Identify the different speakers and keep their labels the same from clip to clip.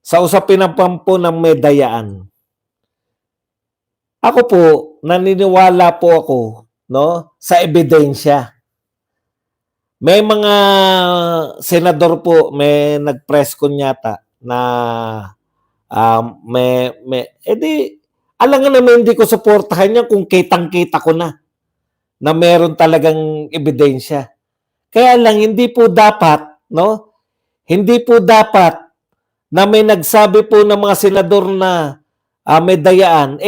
Speaker 1: sa usapin ng pampo ng medayaan. Ako po, naniniwala po ako, no, sa ebidensya. May mga senador po, may nag-press con yata na alam nga naman hindi ko suportahan yan kung kitang-kita ko na meron talagang ebidensya. Kaya lang, hindi po dapat, no, hindi po dapat na may nagsabi po ng mga senador na may dayaan,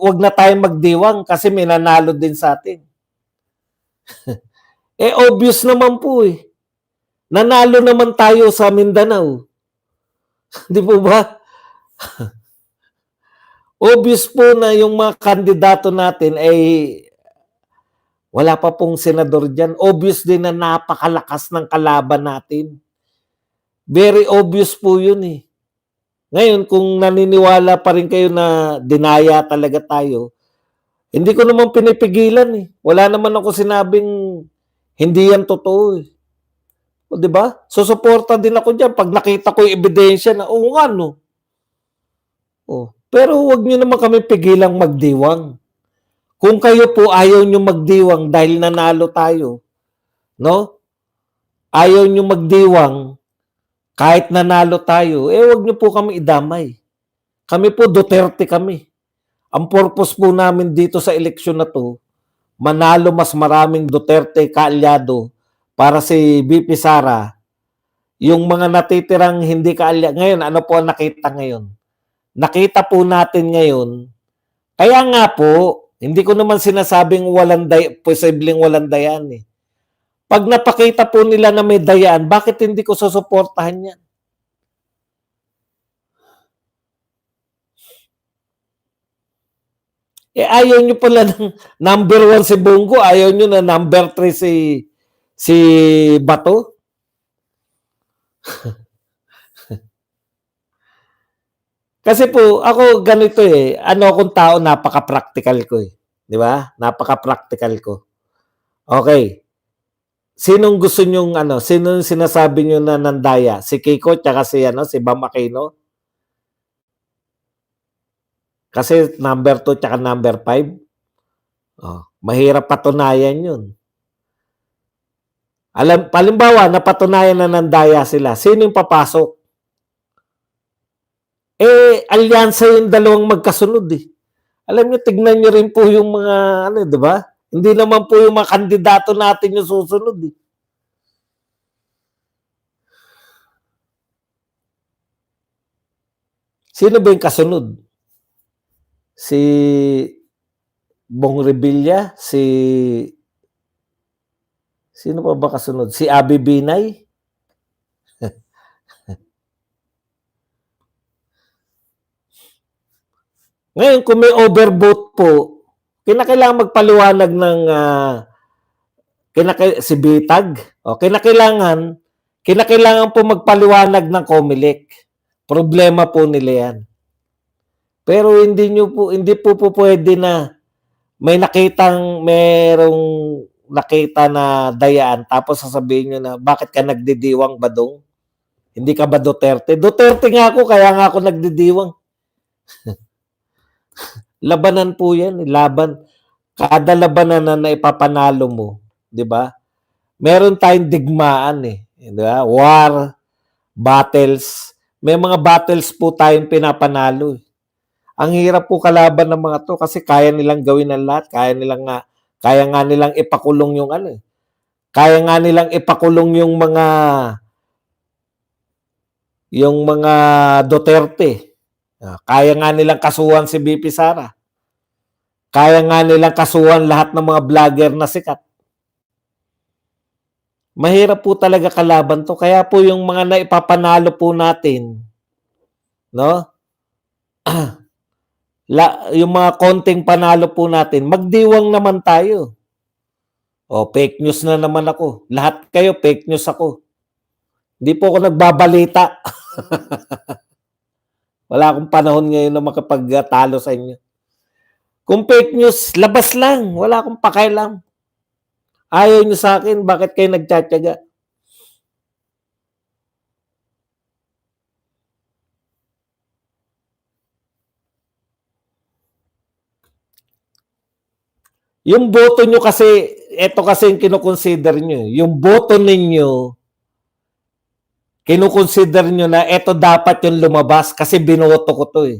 Speaker 1: wag na tayong magdiwang kasi may nanalo din sa atin. Obvious naman po eh. Nanalo naman tayo sa Mindanao. Di po ba? Obvious po na yung mga kandidato natin ay wala pa pong senador dyan. Obvious din na napakalakas ng kalaban natin. Very obvious po yun eh. Ngayon, kung naniniwala pa rin kayo na dinaya talaga tayo, hindi ko naman pinipigilan eh. Wala naman ako sinabing hindi yan totoo eh. O, di ba? Susuporta din ako diyan pag nakita ko 'yung ebidensya na oo nga no. Oh, pero wag niyo naman kami pigilang magdiwang. Kung kayo po ayaw niyo magdiwang dahil nanalo tayo, no? Ayaw niyo magdiwang kahit nanalo tayo, wag niyo po kami idamay. Kami po Duterte kami. Ang purpose po namin dito sa eleksyon na to, manalo mas maraming Duterte kaalyado para si VP Sara. Yung mga natitirang hindi kaalya. Ngayon, ano po ang nakita ngayon? Nakita po natin ngayon, kaya nga po, hindi ko naman sinasabing posibleng walang dayaan eh. Pag napakita po nila na may dayaan, bakit hindi ko susuportahan yan? Ayaw nyo pala ng number 1 si Bongo, ayaw nyo na number 3 si Bato? Kasi po, ako ganito eh, ano akong tao, napaka-practical ko eh. Di ba? Napaka-practical ko. Okay. Sinong gusto nyong sinong sinasabi nyo na nandaya? Si Kiko tsaka si Bam Aquino? Kasi number 2 tsaka number 5? Oh, mahirap patunayan yun. Palimbawa, napatunayan na nandaya sila. Sino yung papasok? Alyansa yung dalawang magkasunod eh. Alam niyo, tignan niyo rin po yung mga, di ba? Hindi naman po yung mga kandidato natin yung susunod eh. Sino ba yung kasunod? Si Bong Revilla? Sino pa ba kasunod? Si Abby Binay? Ngayon, kung may overvote po, kinakailangan magpaliwanag ng si Bitag. O, kinakailangan po magpaliwanag ng COMELEC. Problema po nila yan. Pero hindi po pwede na merong nakita na dayaan tapos sasabihin nyo na bakit ka nagdidiwang badong? Hindi ka ba Duterte? Duterte nga ako, kaya nga ako nagdidiwang. Labanan po yan. Laban. Kada labanan na naipapanalo mo, di ba? Meron tayong digmaan eh. Di ba? War, battles. May mga battles po tayong pinapanalo eh. Ang hirap po kalaban ng mga to kasi kaya nilang gawin ang lahat. Kaya nga nilang ipakulong yung Kaya nga nilang ipakulong yung mga Duterte. Kaya nga nilang kasuhan si VP Sara. Kaya nga nilang kasuhan lahat ng mga vlogger na sikat. Mahirap po talaga kalaban to. Kaya po yung mga naipapanalo po natin, no? Yung mga konting panalo po natin, magdiwang naman tayo. O, fake news na naman ako. Lahat kayo, fake news ako. Hindi po ako nagbabalita. Wala akong panahon ngayon na makapagtalo sa inyo. Kung fake news, labas lang. Wala akong pakialam. Ayaw nyo sa akin, bakit kayo nagtsatsaga? Yung boto nyo kasi, eto kasi yung kinoconsider nyo. Yung boto ninyo, kinoconsider nyo na eto dapat yung lumabas kasi binoto ko to eh.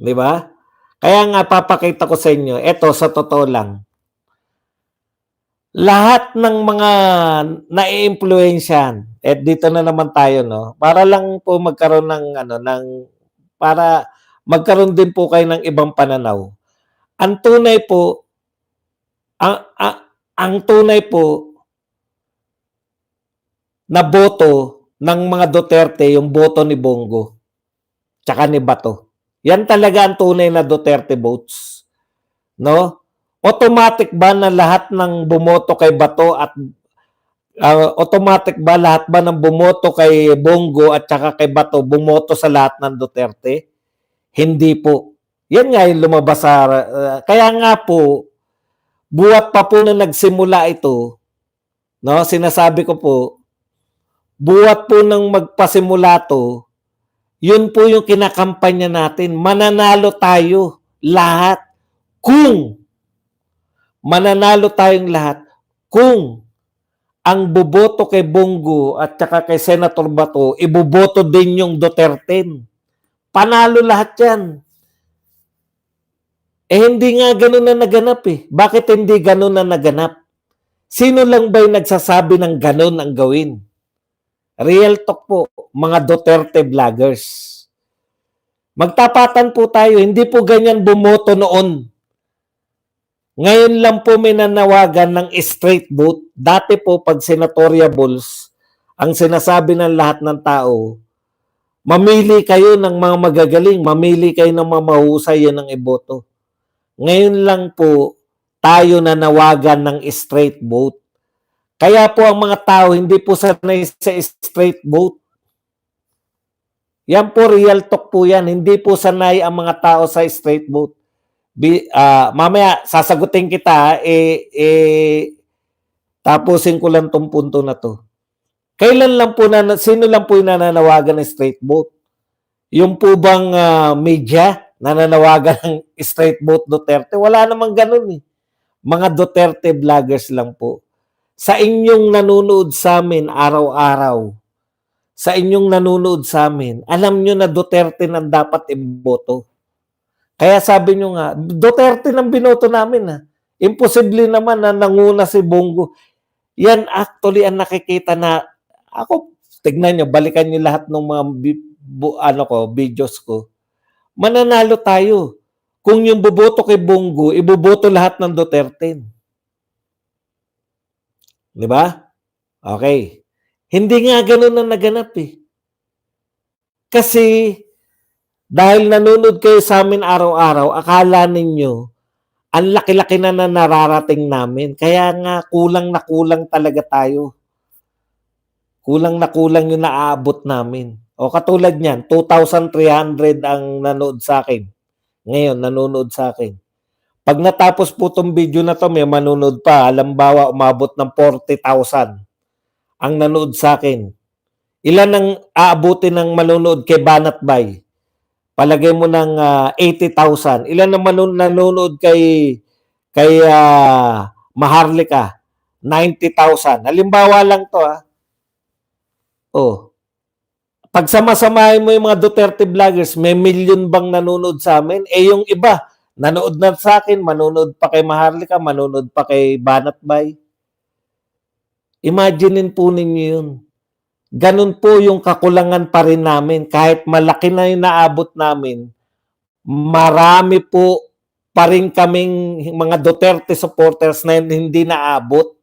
Speaker 1: Di ba? Kaya nga papakita ko sa inyo, eto sa totoo lang, lahat ng mga naiimpluwensyahan, dito na naman tayo, no? Para lang po magkaroon ng para magkaroon din po kayo ng ibang pananaw. Ang tunay po, ang tunay po na boto ng mga Duterte, yung boto ni Bongo, tsaka ni Bato. Yan talaga ang tunay na Duterte votes. No? Automatic ba na lahat ng bumoto kay Bato at automatic ba lahat ba ng bumoto kay Bongo at saka kay Bato bumoto sa lahat ng Duterte? Hindi po. Yan nga yung lumabas sa kaya nga po buhat pa po na nagsimula ito, no? Sinasabi ko po, buhat po nang magpasimula to, yun po yung kinakampanya natin. Mananalo tayo lahat kung mananalo tayong lahat kung ang boboto kay Bongo at saka kay Senator Bato, iboboto din yung Duterte. Panalo lahat yan. Hindi nga ganun na naganap eh. Bakit hindi ganun na naganap? Sino lang ba yung nagsasabi ng ganun ang gawin? Real talk po, mga Duterte vloggers. Magtapatan po tayo, hindi po ganyan bumoto noon. Ngayon lang po may nanawagan ng straight vote. Dati po pag senatoriables, ang sinasabi ng lahat ng tao, mamili kayo ng mga magagaling, mamili kayo ng mga mahusay, yan ang iboto. Ngayon lang po tayo nanawagan ng straight vote. Kaya po ang mga tao hindi po sanay sa straight vote. Yan po real talk po yan. Hindi po sanay ang mga tao sa straight vote. Mamaya sasagutin kita tapusin ko lang tong punto na to. Kailan lang po sino lang po yung nananawagan ng straight vote? Yung po bang media nananawagan ng straight vote Duterte? Wala namang ganun eh. Mga Duterte vloggers lang po. Sa inyong nanonood sa amin araw-araw, sa inyong nanonood sa amin, alam nyo na Duterte nang dapat iboto. Kaya sabi nyo nga, Duterte nang binoto namin ha. Imposible naman na nanguna si Bongo. Yan actually ang nakikita na, ako, tignan nyo, balikan nyo lahat ng mga videos ko. Mananalo tayo. Kung yung boboto kay Bongo, iboboto lahat ng Duterte. Di ba? Okay. Hindi nga ganun na naganap eh. Kasi dahil nanonood kayo sa amin araw-araw, akala ninyo ang laki-laki na nararating namin. Kaya nga kulang na kulang talaga tayo. Kulang na kulang yung naaabot namin. O katulad niyan, 2,300 ang nanood sa akin. Ngayon, nanonood sa akin. Pag natapos po itong video na to, may manonood pa. Halimbawa, umabot ng 40,000 ang nanood sa akin. Ilan ang aabutin ng manonood kay Banat Bay? Palagay mo ng 80,000. Ilan ang nanonood kay Maharlika? 90,000. Halimbawa lang to ha. Oh. Pag sama-samahin mo yung mga Duterte vloggers, may million bang nanonood sa amin? Yung iba, nanood na sa akin, manonood pa kay Maharlika, manonood pa kay Banat Bay. Imaginin po ninyo yun. Ganun po yung kakulangan pa rin namin. Kahit malaki na yung naabot namin, marami po pa rin kaming mga Duterte supporters na hindi naabot.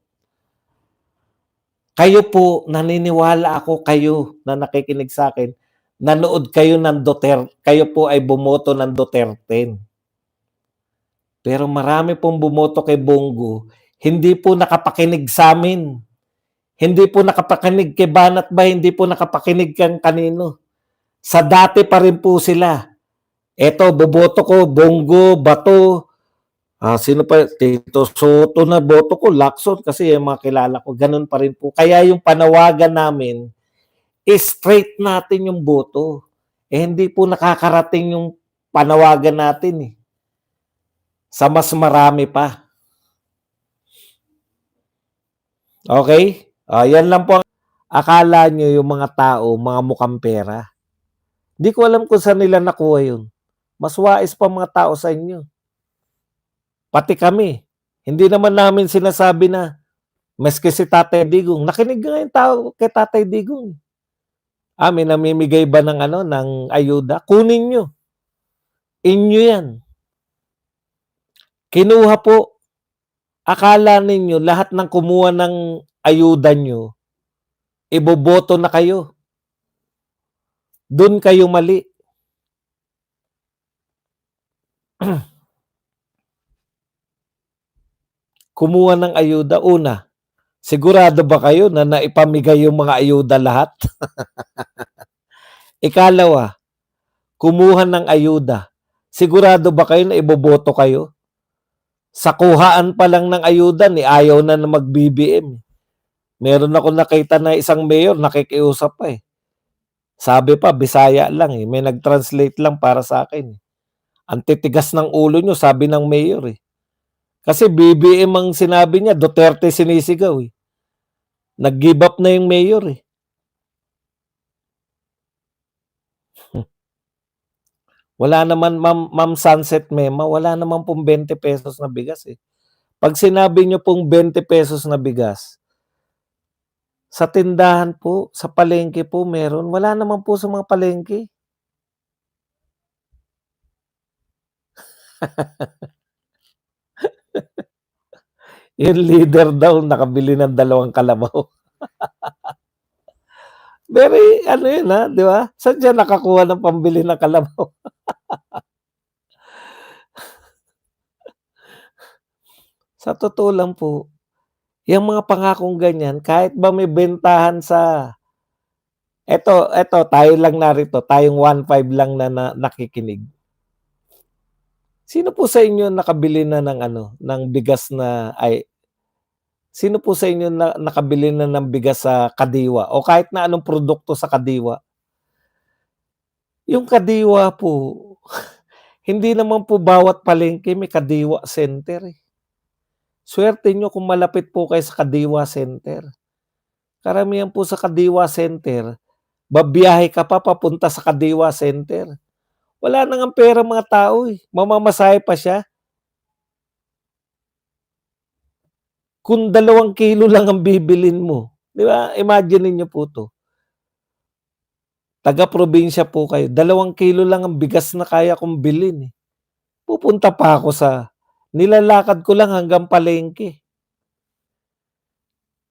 Speaker 1: Kayo po, naniniwala ako kayo na nakikinig sa akin, nanood kayo ng Duterte, kayo po ay bumoto ng Duterte. Pero marami pong bumoto kay Bongo, hindi po nakapakinig sa amin. Hindi po nakapakinig kay Banat Bay, hindi po nakapakinig kang kanino. Sa dati pa rin po sila. Eto, boboto ko, Bongo, Bato, sino pa? Tito Soto na boto ko, Lacson, kasi yung mga kilala ko, ganun pa rin po. Kaya yung panawagan namin, straight natin yung boto. eh hindi po nakakarating yung panawagan natin eh. Sa mas marami pa. Okay? Yan lang po. Akala nyo yung mga tao, mga mukhang pera. Di ko alam kung saan nila nakuha yun. Mas wais pa mga tao sa inyo. Pati kami. Hindi naman namin sinasabi na maski si Tatay Digong. Nakinig nga yung tao kay Tatay Digong. May namimigay ba ng ng ayuda? Kunin nyo. Inyo yan. Kinuha po. Akala ninyo lahat ng kumuha ng ayuda nyo, iboboto na kayo. Doon kayo mali. Kumuha ng ayuda. Una, sigurado ba kayo na naipamigay yung mga ayuda lahat? Ikalawa, kumuha ng ayuda. Sigurado ba kayo na iboboto kayo? Sa kuhaan pa lang ng ayuda, ayaw na mag-BBM. Meron ako nakita na isang mayor, nakikiusap pa eh. Sabi pa, Bisaya lang eh. May nag-translate lang para sa akin. Ang titigas ng ulo nyo, sabi ng mayor eh. Kasi BBM ang sinabi niya, Duterte sinisigaw eh. Nag-give up na yung mayor eh. Wala naman, Ma'am Sunset Mema, wala naman pong 20 pesos na bigas eh. Pag sinabi nyo pong 20 pesos na bigas, sa tindahan po, sa palengke po meron. Wala naman po sa mga palengke. Yung leader daw nakabili ng 2 kalabaw. Very, yun di ba? Saan siya nakakuha ng pambili ng kalabaw? Sa totoo lang po, yung mga pangakong ganyan, kahit ba may bentahan sa, eto, tayo lang narito, tayong 1.5 lang na nakikinig. Sino po sa inyo nakabili na ng bigas na, sino po sa inyo na nakabili na ng bigas sa Kadiwa o kahit na anong produkto sa Kadiwa? Yung Kadiwa po, hindi naman po bawat palengke may Kadiwa Center eh. Swerte nyo kung malapit po kayo sa Kadiwa Center. Karamihan po sa Kadiwa Center, babiyahe ka pa papunta sa Kadiwa Center. Wala nang ang pera mga tao eh. Mamamasahe pa siya. Kung 2 kilo lang ang bibilin mo, di ba? Imagine niyo po to. Taga-probinsya po kayo, 2 kilo lang ang bigas na kaya kong bilhin eh. Pupunta pa ako nilalakad ko lang hanggang palengke.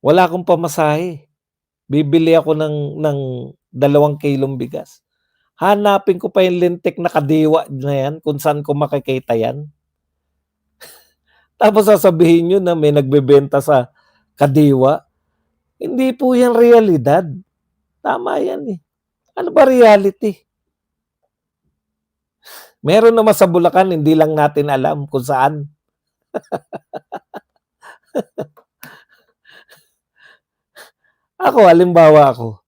Speaker 1: Wala akong pamasahe. Bibili ako ng 2 kilong bigas. Hanapin ko pa yung lintik na Kadiwa na yan, kung saan ko makikita yan. Tapos sasabihin nyo na may nagbebenta sa Kadiwa. Hindi po yan realidad. Tama yan eh. Ano ba reality? Meron naman sa Bulacan, hindi lang natin alam kung saan. Halimbawa ako,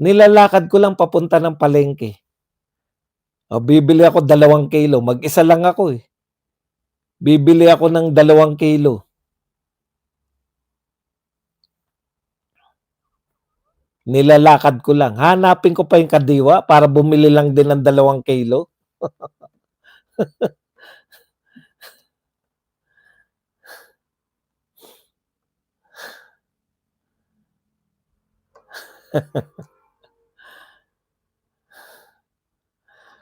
Speaker 1: nilalakad ko lang papunta ng palengke. Bibili ako 2 kilo, mag-isa lang ako eh. Bibili ako ng 2 kilo. Nilalakad ko lang. Hanapin ko pa yung Kadiwa para bumili lang din ng 2 kilo.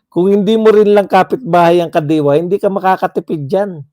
Speaker 1: Kung hindi mo rin lang kapitbahay ang Kadiwa, hindi ka makakatipid dyan.